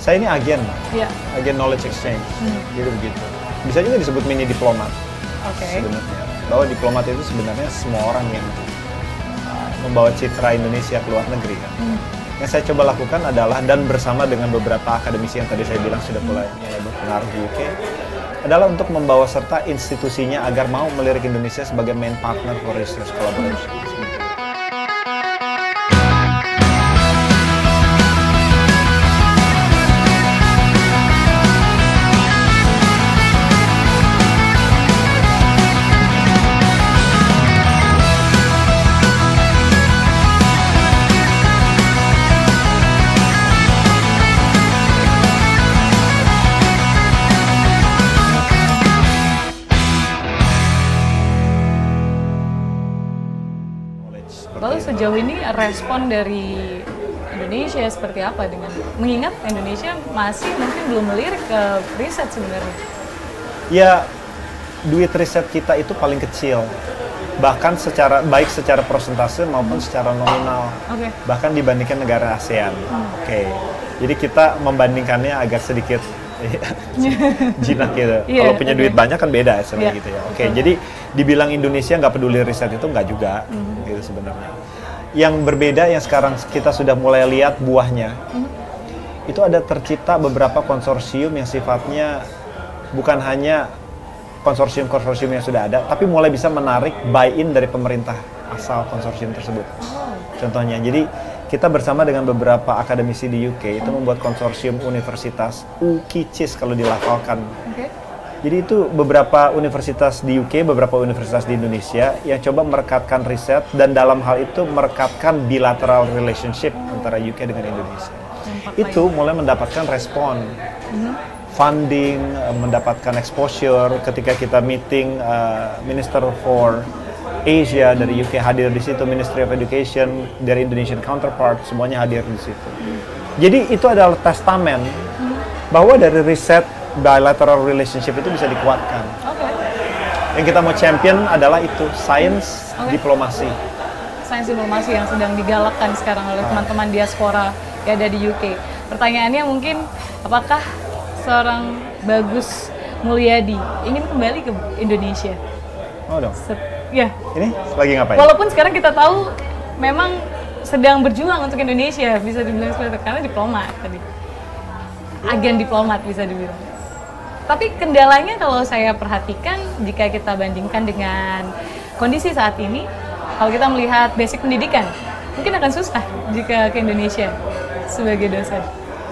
Saya ini agen, Iya. agen knowledge exchange, jadi begitu. Bisa juga disebut mini diplomat Oke. sebenarnya. Bahwa diplomat itu sebenarnya semua orang yang membawa citra Indonesia ke luar negeri kan. Yang saya coba lakukan adalah, dan bersama dengan beberapa akademisi yang tadi saya bilang sudah mulai berpengaruh di UK, adalah untuk membawa serta institusinya agar mau melirik Indonesia sebagai main partner for research collaboration. Lalu sejauh ini respon dari Indonesia seperti apa dengan mengingat Indonesia masih mungkin belum melirik ke riset sebenarnya? Ya, duit riset kita itu paling kecil, bahkan baik secara persentase maupun secara nominal, bahkan dibandingkan negara ASEAN. Jadi kita membandingkannya agak sedikit jinak gitu. Kalau punya duit banyak kan beda sebenarnya gitu ya. Jadi dibilang Indonesia nggak peduli riset itu nggak juga, gitu sebenarnya. Yang berbeda yang sekarang kita sudah mulai lihat buahnya, itu ada tercipta beberapa konsorsium yang sifatnya bukan hanya konsorsium-konsorsium yang sudah ada, tapi mulai bisa menarik buy-in dari pemerintah asal konsorsium tersebut. Contohnya, jadi kita bersama dengan beberapa akademisi di UK itu membuat konsorsium universitas UKICIS kalau dilafalkan. Jadi itu beberapa universitas di UK, beberapa universitas di Indonesia yang coba merekatkan riset dan dalam hal itu merekatkan bilateral relationship antara UK dengan Indonesia. Itu mulai mendapatkan respon, funding, mendapatkan exposure. Ketika kita meeting Minister for Asia dari UK hadir di situ, Ministry of Education dari Indonesian counterpart semuanya hadir di situ. Jadi itu adalah testament bahwa dari riset bilateral relationship itu bisa dikuatkan. Yang kita mau champion adalah itu, sains diplomasi. Sains diplomasi yang sedang digalakkan sekarang oleh teman-teman diaspora yang ada di UK. Pertanyaannya mungkin, apakah seorang Bagus Mulyadi ingin kembali ke Indonesia? Oh dong. Ya. Ini lagi ngapain? Walaupun sekarang kita tahu memang sedang berjuang untuk Indonesia, bisa dibilang seperti itu, karena diplomat tadi. Agen diplomat bisa dibilang. Tapi kendalanya kalau saya perhatikan, jika kita bandingkan dengan kondisi saat ini, kalau kita melihat basic pendidikan, mungkin akan susah jika ke Indonesia sebagai dosen.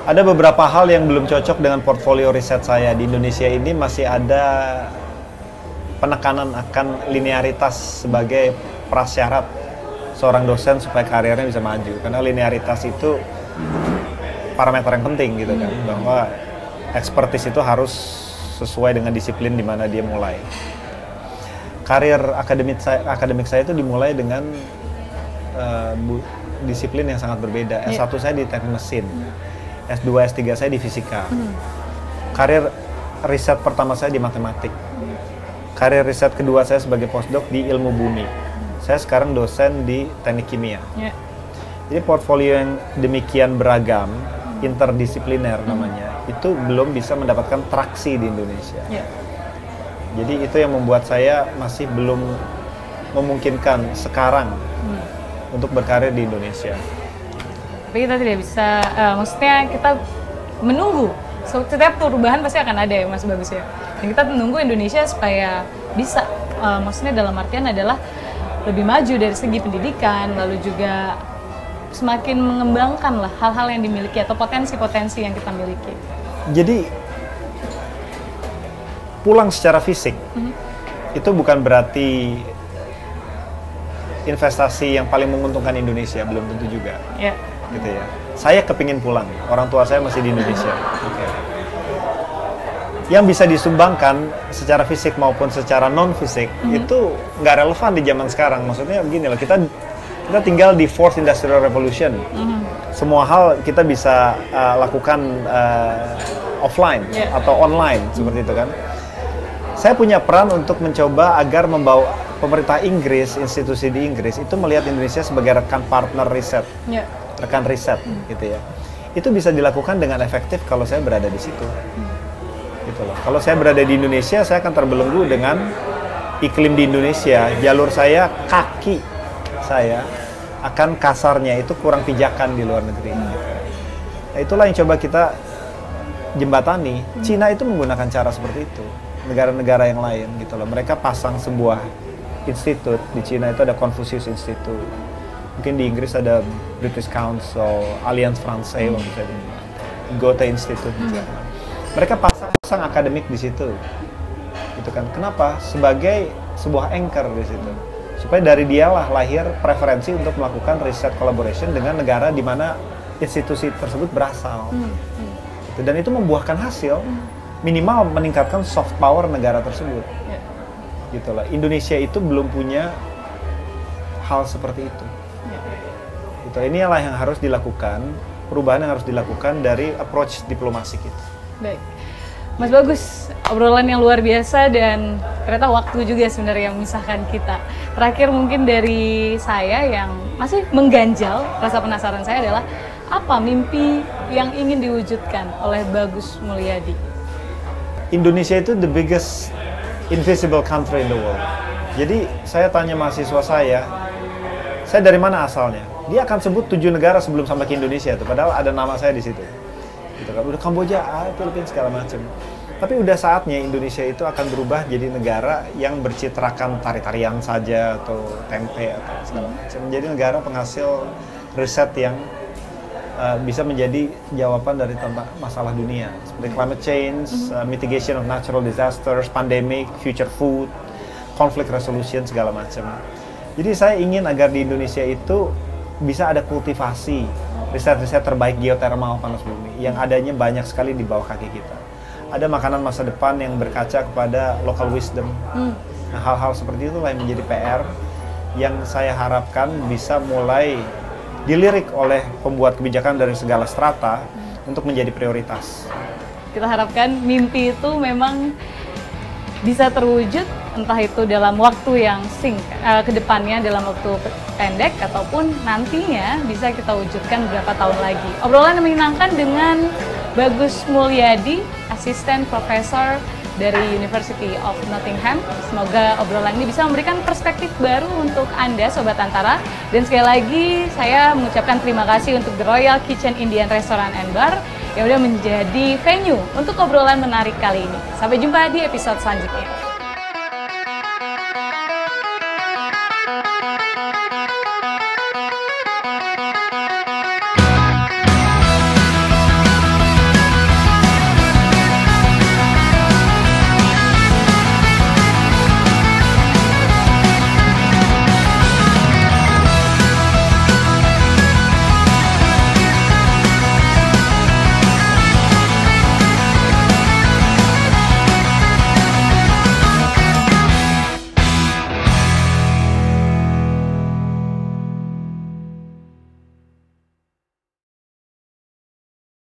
Ada beberapa hal yang belum cocok dengan portfolio riset saya. Di Indonesia ini masih ada penekanan akan linearitas sebagai prasyarat seorang dosen supaya karirnya bisa maju. Karena linearitas itu parameter yang penting gitu kan, bahwa expertise itu harus sesuai dengan disiplin di mana dia mulai. Karir akademik saya itu dimulai dengan disiplin yang sangat berbeda. S1 saya di teknik mesin, S2, S3 saya di fisika. Karir riset pertama saya di matematik. Karir riset kedua saya sebagai postdoc di ilmu bumi. Saya sekarang dosen di teknik kimia. Jadi portfolio yang demikian beragam, interdisipliner namanya, itu belum bisa mendapatkan traksi di Indonesia. Jadi itu yang membuat saya masih belum memungkinkan sekarang untuk berkarir di Indonesia. Tapi kita tidak bisa, maksudnya kita menunggu. Setiap perubahan pasti akan ada ya Mas Bagus ya. Dan kita menunggu Indonesia supaya bisa, maksudnya dalam artian adalah lebih maju dari segi pendidikan, lalu juga semakin mengembangkan lah hal-hal yang dimiliki atau potensi-potensi yang kita miliki. Jadi pulang secara fisik itu bukan berarti investasi yang paling menguntungkan Indonesia, belum tentu juga. Gitu ya. Saya kepingin pulang, orang tua saya masih di Indonesia. Yang bisa disumbangkan secara fisik maupun secara non fisik itu nggak relevan di zaman sekarang. Maksudnya begini loh, kita tinggal di Fourth Industrial Revolution. Semua hal kita bisa lakukan offline atau online seperti itu kan. Saya punya peran untuk mencoba agar membawa pemerintah Inggris, institusi di Inggris itu melihat Indonesia sebagai rekan partner riset, rekan riset gitu ya. itu bisa dilakukan dengan efektif kalau saya berada di situ. Gitu loh. Kalau saya berada di Indonesia, saya akan terbelenggu dengan iklim di Indonesia. Jalur saya, kaki saya akan kasarnya itu kurang pijakan di luar negeri. Nah, itulah yang coba kita jembatani. Cina itu menggunakan cara seperti itu. Negara-negara yang lain gitu loh. Mereka pasang sebuah institut. Di Cina itu ada Confucius Institute. Mungkin di Inggris ada British Council, Alliance Française, Goethe Institute di Jerman. Mereka pasang akademik di situ. Gitu kan. Kenapa? Sebagai sebuah anchor di situ. Supaya dari dialah lahir preferensi untuk melakukan research collaboration dengan negara di mana institusi tersebut berasal. Gitu. Dan itu membuahkan hasil, minimal meningkatkan soft power negara tersebut. Gitu lah. Indonesia itu belum punya hal seperti itu. Gitu. Inilah yang harus dilakukan, perubahan yang harus dilakukan dari approach diplomasi kita. Baik, Mas Bagus, obrolan yang luar biasa dan ternyata waktu juga sebenarnya yang memisahkan kita. Terakhir mungkin dari saya yang masih mengganjal, rasa penasaran saya adalah apa mimpi yang ingin diwujudkan oleh Bagus Mulyadi? Indonesia itu the biggest invisible country in the world. Jadi saya tanya mahasiswa saya dari mana asalnya? Dia akan sebut 7 negara sebelum sampai ke Indonesia tuh, padahal ada nama saya di situ. Gitu kan, udah Kamboja, Filipina segala macam. Tapi udah saatnya Indonesia itu akan berubah jadi negara yang bercitrakan tari-tarian saja atau tempe atau segala macam. Menjadi negara penghasil riset yang bisa menjadi jawaban dari tentang masalah dunia seperti climate change, mitigation of natural disasters, pandemic, future food, conflict resolution segala macam. Jadi saya ingin agar di Indonesia itu bisa ada kultivasi riset-riset terbaik geothermal panas bumi yang adanya banyak sekali di bawah kaki kita. Ada makanan masa depan yang berkaca kepada local wisdom. Nah, hal-hal seperti itulah yang menjadi PR yang saya harapkan bisa mulai dilirik oleh pembuat kebijakan dari segala strata untuk menjadi prioritas. Kita harapkan mimpi itu memang bisa terwujud, entah itu dalam waktu yang ke depannya dalam waktu pendek ataupun nantinya bisa kita wujudkan beberapa tahun lagi. Obrolan yang menyenangkan dengan Bagus Mulyadi, asisten profesor dari University of Nottingham. Semoga obrolan ini bisa memberikan perspektif baru untuk Anda Sobat Antara. Dan sekali lagi saya mengucapkan terima kasih untuk The Royal Kitchen Indian Restaurant and Bar yang sudah menjadi venue untuk obrolan menarik kali ini. Sampai jumpa di episode selanjutnya.